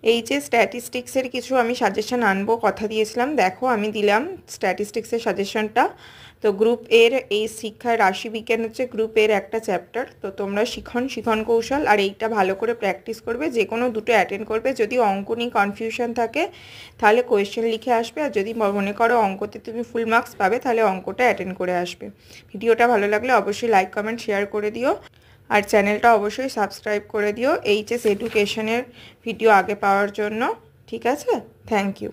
এই যে স্ট্যাটিস্টিক্সের কিছু আমি সাজেশন আনবো কথা দিয়েছিলাম, দেখো আমি দিলাম স্ট্যাটিস্টিক্সের সাজেশনটা। তো গ্রুপ এর এই শিক্ষার রাশিবিজ্ঞান হচ্ছে গ্রুপ এর একটা চ্যাপ্টার। তো তোমরা শিখন কৌশল আর এইটা ভালো করে প্র্যাকটিস করবে, যে কোনো দুটো অ্যাটেন্ড করবে। যদি অঙ্ক নিয়ে কনফিউশন থাকে তাহলে কোয়েশ্চেন লিখে আসবে, আর যদি মনে করো অঙ্কতে তুমি ফুল মার্কস পাবে তাহলে অঙ্কটা অ্যাটেন্ড করে আসবে। ভিডিওটা ভালো লাগলে অবশ্যই লাইক কমেন্ট শেয়ার করে দিও, আর চ্যানেলটা অবশ্যই সাবস্ক্রাইব করে দিও এইচএস এডুকেশনের ভিডিও আগে পাওয়ার জন্য। ঠিক আছে, থ্যাংক ইউ।